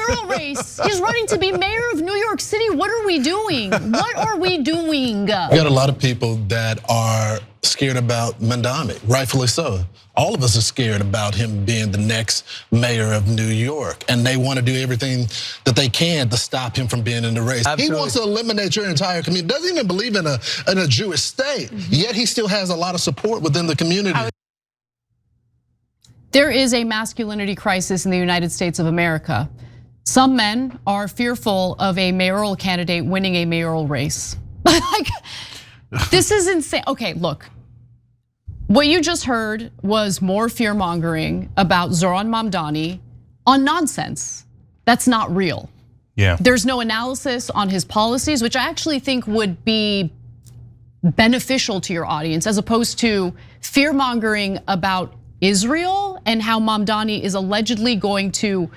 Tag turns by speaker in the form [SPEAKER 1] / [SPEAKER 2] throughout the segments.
[SPEAKER 1] mayoral race. He's running to be mayor of New York City. What are we doing? What are we doing?
[SPEAKER 2] We got a lot of people that are scared about Mamdani, rightfully so. All of us are scared about him being the next mayor of New York, and they want to do everything that they can to stop him from being in the race. Absolutely. He wants to eliminate your entire community. Doesn't even believe in a Jewish state, yet he still has a lot of support within the community.
[SPEAKER 1] There is a masculinity crisis in the United States of America. Some men are fearful of a mayoral candidate winning a mayoral race. Like, this is insane. Okay, look. What you just heard was more fear mongering about Zohran Mamdani on nonsense. That's not real.
[SPEAKER 3] Yeah.
[SPEAKER 1] There's no analysis on his policies, which I actually think would be beneficial to your audience, as opposed to fear mongering about Israel and how Mamdani is allegedly going to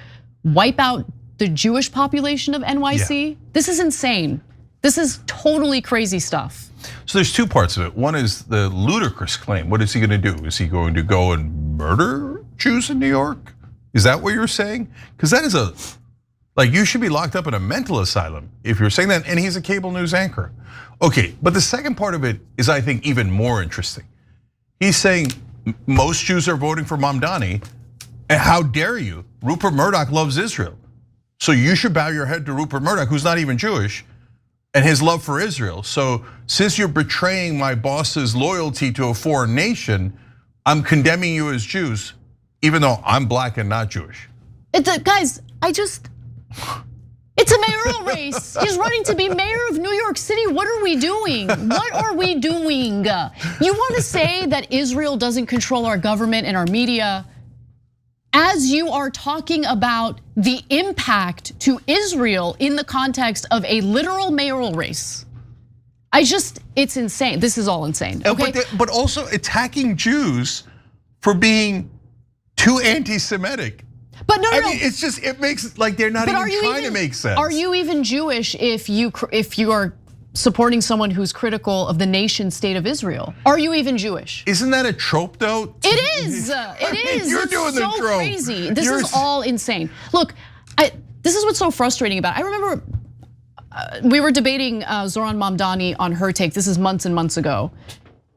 [SPEAKER 1] wipe out the Jewish population of NYC. Yeah. This is insane. This is totally crazy stuff.
[SPEAKER 3] So there's two parts of it. One is the ludicrous claim. What is he gonna do? Is he going to go and murder Jews in New York? Is that what you're saying? Because that is like you should be locked up in a mental asylum if you're saying that, and he's a cable news anchor. Okay, but the second part of it is, I think, even more interesting. He's saying most Jews are voting for Mamdani, and how dare you? Rupert Murdoch loves Israel. So you should bow your head to Rupert Murdoch, who's not even Jewish, and his love for Israel. So since you're betraying my boss's loyalty to a foreign nation, I'm condemning you as Jews, even though I'm black and not Jewish.
[SPEAKER 1] Guys, it's a mayoral race. He's running to be mayor of New York City. What are we doing? What are we doing? You want to say that Israel doesn't control our government and our media, as you are talking about the impact to Israel in the context of a literal mayoral race. It's insane. This is all insane, okay?
[SPEAKER 3] But also attacking Jews for being too anti-Semitic.
[SPEAKER 1] But no.
[SPEAKER 3] I mean, it's just, it makes like they're not even trying to make sense.
[SPEAKER 1] Are you even Jewish if you are supporting someone who's critical of the nation state of Israel? Are you even Jewish?
[SPEAKER 3] Isn't that a trope though?
[SPEAKER 1] It is. It is.
[SPEAKER 3] You're doing the trope.
[SPEAKER 1] So crazy. This is all insane. Look, this is what's so frustrating about it. I remember we were debating Zohran Mamdani on Her Take. This is months and months ago.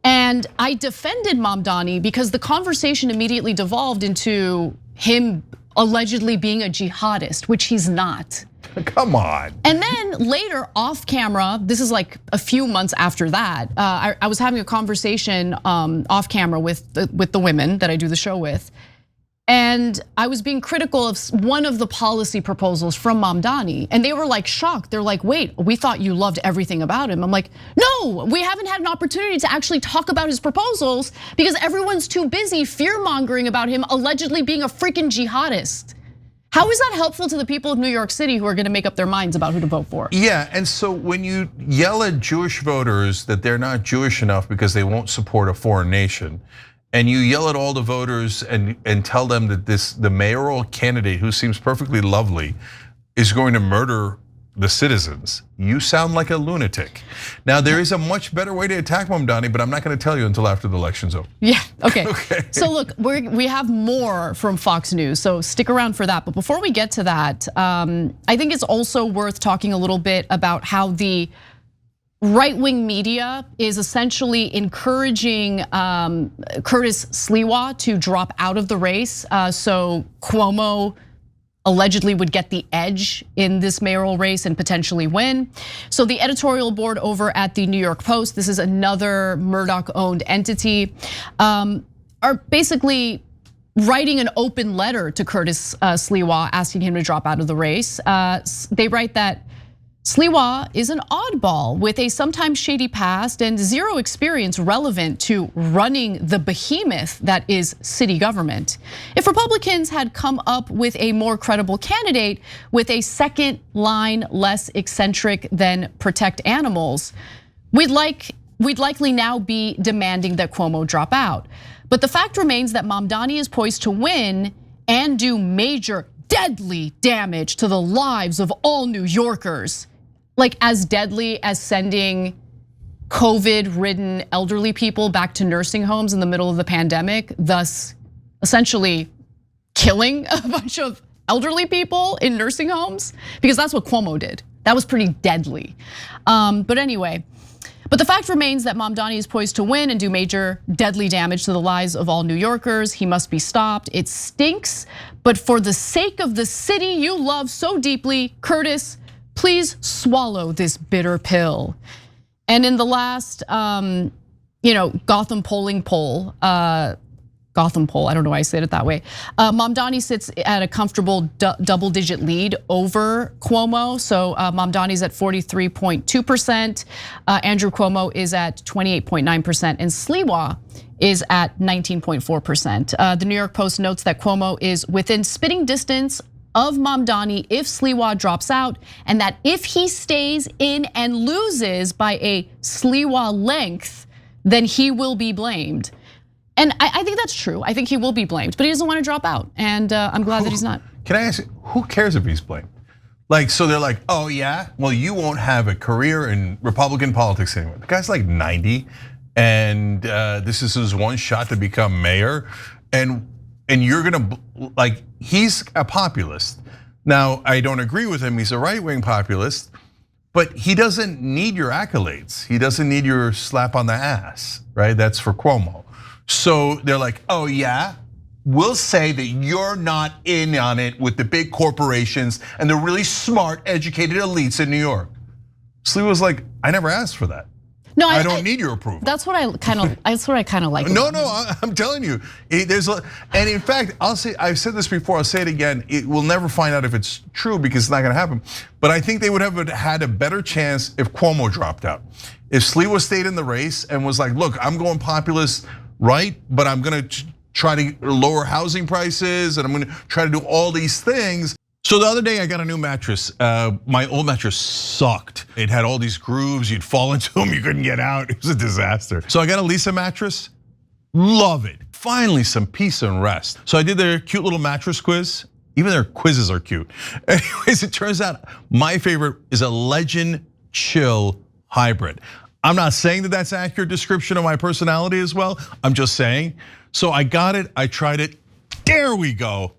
[SPEAKER 1] And I defended Mamdani because the conversation immediately devolved into him allegedly being a jihadist, which he's not.
[SPEAKER 3] Come on.
[SPEAKER 1] And then later off camera, this is like a few months after that, I was having a conversation off camera with the women that I do the show with. And I was being critical of one of the policy proposals from Mamdani. And they were like shocked. They're like, wait, we thought you loved everything about him. I'm like, no, we haven't had an opportunity to actually talk about his proposals because everyone's too busy fear mongering about him allegedly being a freaking jihadist. How is that helpful to the people of New York City who are gonna make up their minds about who to vote for?
[SPEAKER 3] Yeah, and so when you yell at Jewish voters that they're not Jewish enough because they won't support a foreign nation, and you yell at all the voters and tell them that the mayoral candidate, who seems perfectly lovely, is going to murder the citizens, you sound like a lunatic. Now there is a much better way to attack Mamdani, but I'm not going to tell you until after the election's over.
[SPEAKER 1] Yeah, okay. So look, we have more from Fox News, so stick around for that. But before we get to that, I think it's also worth talking a little bit about how the right-wing media is essentially encouraging Curtis Sliwa to drop out of the race. So Cuomo allegedly would get the edge in this mayoral race and potentially win. So the editorial board over at the New York Post, this is another Murdoch-owned entity, are basically writing an open letter to Curtis Sliwa, asking him to drop out of the race. They write that Sliwa is an oddball with a sometimes shady past and zero experience relevant to running the behemoth that is city government. If Republicans had come up with a more credible candidate with a second line less eccentric than protect animals, we'd likely now be demanding that Cuomo drop out. But the fact remains that Mamdani is poised to win and do major deadly damage to the lives of all New Yorkers. Like as deadly as sending COVID-ridden elderly people back to nursing homes in the middle of the pandemic, thus essentially killing a bunch of elderly people in nursing homes? Because that's what Cuomo did. That was pretty deadly. But anyway, but the fact remains that Mamdani is poised to win and do major deadly damage to the lives of all New Yorkers. He must be stopped. It stinks, but for the sake of the city you love so deeply, Curtis, please swallow this bitter pill. And in the last, Gotham polling poll, Gotham poll, I don't know why I said it that way. Mamdani sits at a comfortable double-digit lead over Cuomo. So Mamdani's at 43.2%, Andrew Cuomo is at 28.9%, and Sliwa is at 19.4%. The New York Post notes that Cuomo is within spitting distance of Mamdani if Sliwa drops out, and that if he stays in and loses by a Sliwa length, then he will be blamed. And I think that's true. I think he will be blamed, but he doesn't want to drop out. And I'm glad that he's not.
[SPEAKER 3] Can I ask you, who cares if he's blamed? Like, so they're like, oh yeah, well you won't have a career in Republican politics anymore. The guy's like 90 and this is his one shot to become mayor. And you're gonna, like, he's a populist. Now, I don't agree with him, he's a right-wing populist, but he doesn't need your accolades. He doesn't need your slap on the ass, right? That's for Cuomo. So they're like, oh yeah, we'll say that you're not in on it with the big corporations and the really smart, educated elites in New York. Sliwa was like, I never asked for that. No, I don't need your approval.
[SPEAKER 1] That's what I kind of like.
[SPEAKER 3] No, I'm telling you, and in fact, I've said this before, I'll say it again. We'll never find out if it's true because it's not going to happen. But I think they would have had a better chance if Cuomo dropped out. If Sliwa stayed in the race and was like, look, I'm going populist, right? But I'm gonna try to lower housing prices and I'm gonna try to do all these things. So the other day I got a new mattress. My old mattress sucked. It had all these grooves, you'd fall into them, you couldn't get out. It was a disaster. So I got a Lisa mattress, love it. Finally some peace and rest. So I did their cute little mattress quiz. Even their quizzes are cute. Anyways, it turns out my favorite is a Legend Chill Hybrid. I'm not saying that that's an accurate description of my personality as well. I'm just saying. So I got it, I tried it. There we go.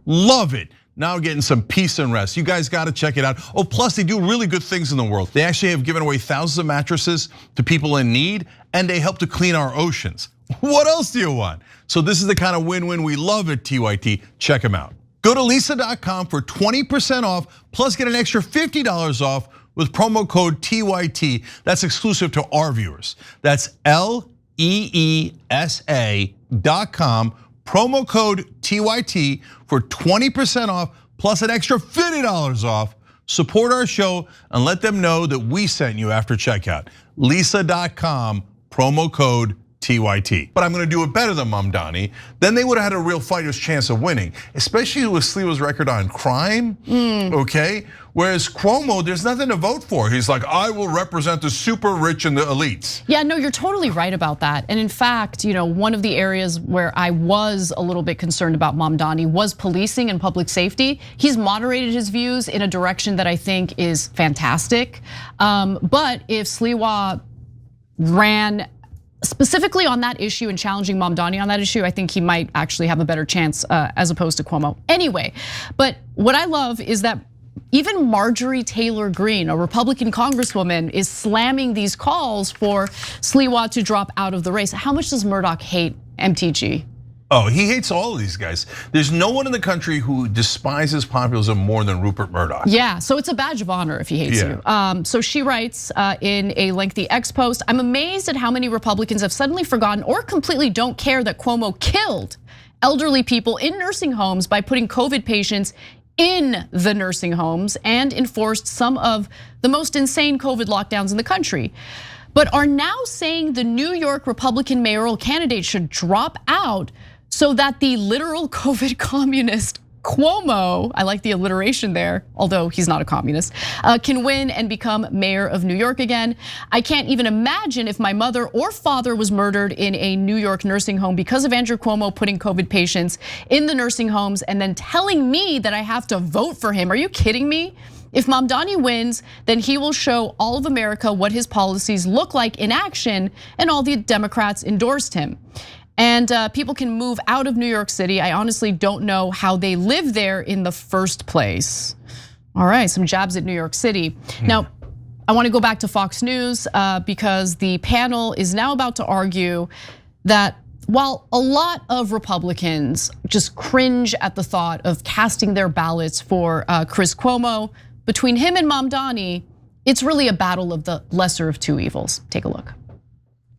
[SPEAKER 3] Love it. Now getting some peace and rest. You guys gotta check it out. Oh, plus they do really good things in the world. They actually have given away thousands of mattresses to people in need, and they help to clean our oceans. What else do you want? So this is the kind of win-win we love at TYT. Check them out. Go to Lisa.com for 20% off, plus get an extra $50 off with promo code TYT. That's exclusive to our viewers. That's LEESA.com, promo code TYT for 20% off, plus an extra $50 off. Support our show and let them know that we sent you after checkout. Lisa.com, promo code TYT. But I'm gonna do it better than Mamdani. Then they would have had a real fighter's chance of winning, especially with Sliwa's record on crime, okay? Whereas Cuomo, there's nothing to vote for. He's like, I will represent the super rich and the elites.
[SPEAKER 1] Yeah, no, you're totally right about that. And in fact, one of the areas where I was a little bit concerned about Mamdani was policing and public safety. He's moderated his views in a direction that I think is fantastic. But if Sliwa ran specifically on that issue and challenging Mamdani on that issue, I think he might actually have a better chance as opposed to Cuomo. Anyway, but what I love is that even Marjorie Taylor Greene, a Republican congresswoman, is slamming these calls for Sliwa to drop out of the race. How much does Murdoch hate MTG?
[SPEAKER 3] Oh, he hates all of these guys. There's no one in the country who despises populism more than Rupert Murdoch.
[SPEAKER 1] Yeah, so it's a badge of honor if he hates you. So she writes in a lengthy X post, I'm amazed at how many Republicans have suddenly forgotten or completely don't care that Cuomo killed elderly people in nursing homes by putting COVID patients in the nursing homes and enforced some of the most insane COVID lockdowns in the country, but are now saying the New York Republican mayoral candidate should drop out so that the literal COVID communist Cuomo, I like the alliteration there, although he's not a communist, can win and become mayor of New York again. I can't even imagine if my mother or father was murdered in a New York nursing home because of Andrew Cuomo putting COVID patients in the nursing homes and then telling me that I have to vote for him. Are you kidding me? If Mamdani wins, then he will show all of America what his policies look like in action, and all the Democrats endorsed him. And people can move out of New York City. I honestly don't know how they live there in the first place. All right, some jabs at New York City. Now, I want to go back to Fox News because the panel is now about to argue that while a lot of Republicans just cringe at the thought of casting their ballots for Chris Cuomo, between him and Mamdani, it's really a battle of the lesser of two evils. Take a look.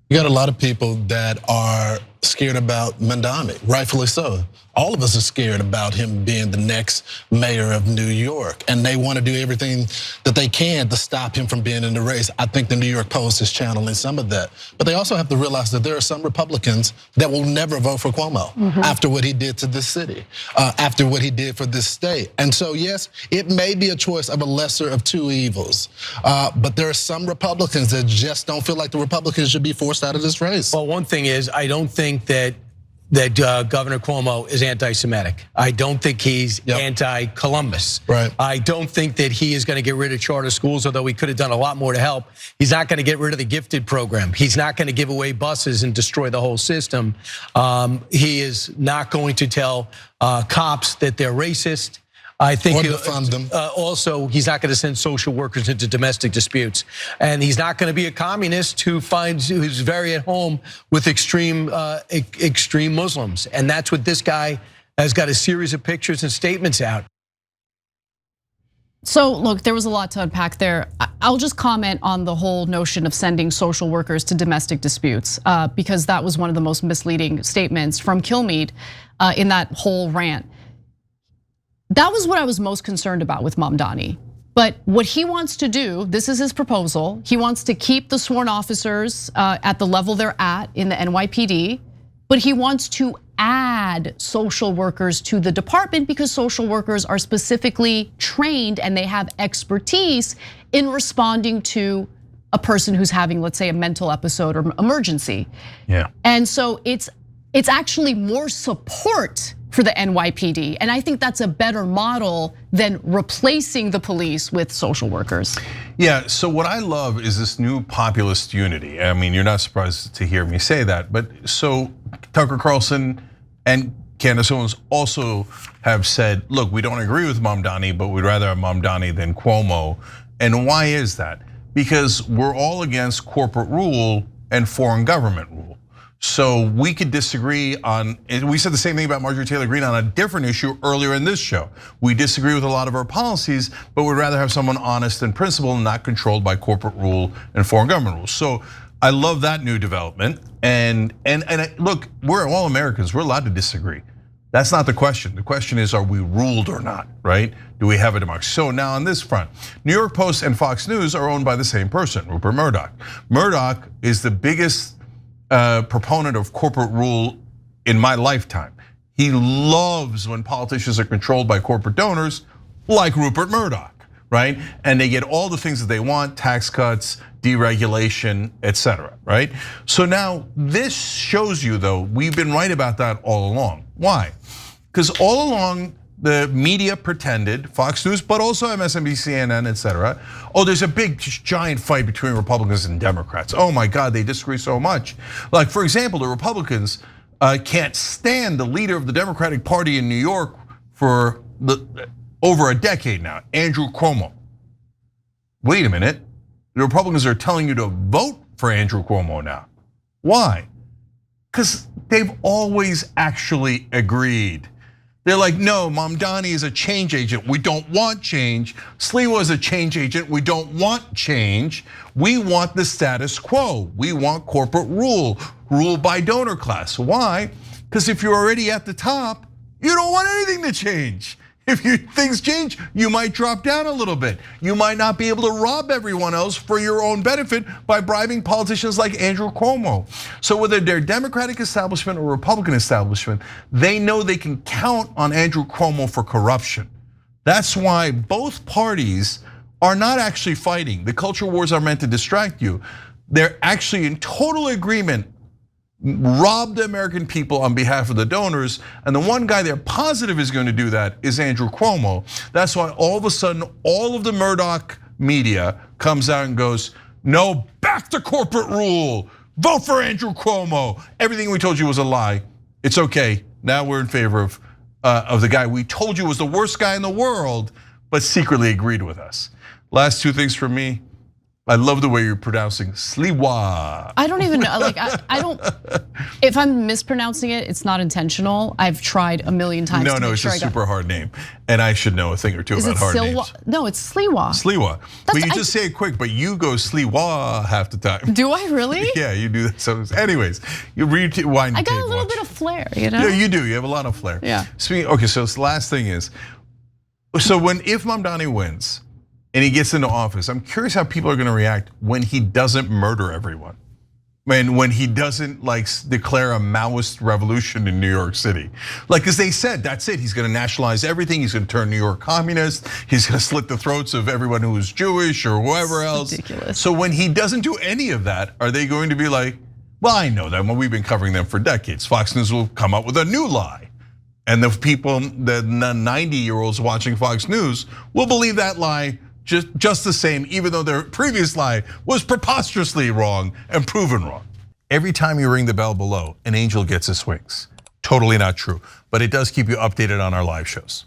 [SPEAKER 2] You got a lot of people that are scared about Mamdani, rightfully so. All of us are scared about him being the next mayor of New York, and they want to do everything that they can to stop him from being in the race. I think the New York Post is channeling some of that. But they also have to realize that there are some Republicans that will never vote for Cuomo after what he did to this city, after what he did for this state. And so, yes, it may be a choice of a lesser of two evils. But there are some Republicans that just don't feel like the Republicans should be forced out of this race.
[SPEAKER 4] Well, one thing is, I don't think that Governor Cuomo is anti-Semitic. I don't think he's anti-Columbus.
[SPEAKER 2] Right.
[SPEAKER 4] I don't think that he is going to get rid of charter schools, although he could have done a lot more to help. He's not going to get rid of the gifted program. He's not going to give away buses and destroy the whole system. He is not going to tell cops that they're racist. I think also he's not going to send social workers into domestic disputes, and he's not going to be a communist who's very at home with extreme Muslims, and that's what this guy has got a series of pictures and statements out.
[SPEAKER 1] So look, there was a lot to unpack there. I'll just comment on the whole notion of sending social workers to domestic disputes because that was one of the most misleading statements from Kilmeade in that whole rant. That was what I was most concerned about with Mamdani. But what he wants to do, this is his proposal. He wants to keep the sworn officers at the level they're at in the NYPD, but he wants to add social workers to the department because social workers are specifically trained and they have expertise in responding to a person who's having, let's say, a mental episode or emergency.
[SPEAKER 3] Yeah.
[SPEAKER 1] And so it's actually more support for the NYPD. And I think that's a better model than replacing the police with social workers.
[SPEAKER 3] Yeah, so what I love is this new populist unity. I mean, you're not surprised to hear me say that, but so Tucker Carlson and Candace Owens also have said, look, we don't agree with Mamdani, but we'd rather have Mamdani than Cuomo. And why is that? Because we're all against corporate rule and foreign government rule. So we could disagree on, we said the same thing about Marjorie Taylor Greene on a different issue earlier in this show. We disagree with a lot of our policies, but we'd rather have someone honest and principled and not controlled by corporate rule and foreign government rules. So I love that new development. And look, we're all Americans, we're allowed to disagree. That's not the question. The question is, are we ruled or not, right? Do we have a democracy? So now on this front, New York Post and Fox News are owned by the same person, Rupert Murdoch. Murdoch is the biggest proponent of corporate rule in my lifetime. He loves when politicians are controlled by corporate donors like Rupert Murdoch, right? And they get all the things that they want, tax cuts, deregulation, etc., right? So now this shows you though, we've been right about that all along. Why? Because all along the media pretended, Fox News, but also MSNBC, CNN, etc. Oh, there's a big giant fight between Republicans and Democrats. Oh my God, they disagree so much. Like for example, the Republicans can't stand the leader of the Democratic Party in New York for over a decade now, Andrew Cuomo. Wait a minute, the Republicans are telling you to vote for Andrew Cuomo now. Why? Because they've always actually agreed. They're like, no, Mamdani is a change agent. We don't want change. Sliwa is a change agent. We don't want change. We want the status quo. We want corporate rule, rule by donor class. Why? Because if you're already at the top, you don't want anything to change. If things change, you might drop down a little bit. You might not be able to rob everyone else for your own benefit by bribing politicians like Andrew Cuomo. So whether they're Democratic establishment or Republican establishment, they know they can count on Andrew Cuomo for corruption. That's why both parties are not actually fighting. The culture wars are meant to distract you. They're actually in total agreement, rob the American people on behalf of the donors. And the one guy they're positive is going to do that is Andrew Cuomo. That's why all of a sudden, all of the Murdoch media comes out and goes, no, back to corporate rule. vote for Andrew Cuomo. Everything we told you was a lie. It's okay. Now we're in favor of the guy we told you was the worst guy in the world, but secretly agreed with us. Last two things from me. I love the way you're pronouncing Sliwa.
[SPEAKER 1] I don't even know, like I don't, if I'm mispronouncing it, it's not intentional. I've tried a million times to
[SPEAKER 3] No,
[SPEAKER 1] make
[SPEAKER 3] it's
[SPEAKER 1] sure
[SPEAKER 3] a super hard name. And I should know a thing or two about hard names.
[SPEAKER 1] No, it's Sliwa.
[SPEAKER 3] Sliwa. But you just say it quick, but you go Sliwa half the time.
[SPEAKER 1] Do I really?
[SPEAKER 3] Yeah, you do that. So anyways, you rewind.
[SPEAKER 1] I got a little bit of flair, you know?
[SPEAKER 3] Yeah, you do. You have a lot of flair.
[SPEAKER 1] Yeah.
[SPEAKER 3] Okay, so the last thing is, so if Mamdani wins and he gets into office, I'm curious how people are gonna react when he doesn't murder everyone. When he doesn't declare a Maoist revolution in New York City. Cause they said, that's it, he's gonna nationalize everything, he's gonna turn New York communist, he's gonna slit the throats of everyone who is Jewish or whoever else.
[SPEAKER 1] Ridiculous.
[SPEAKER 3] So when he doesn't do any of that, are they going to be like, well, I know that, we've been covering them for decades. Fox News will come up with a new lie. And the people, the 90-year-olds watching Fox News will believe that lie just the same, even though their previous lie was preposterously wrong and proven wrong. Every time you ring the bell below, an angel gets his wings. Totally not true, but it does keep you updated on our live shows.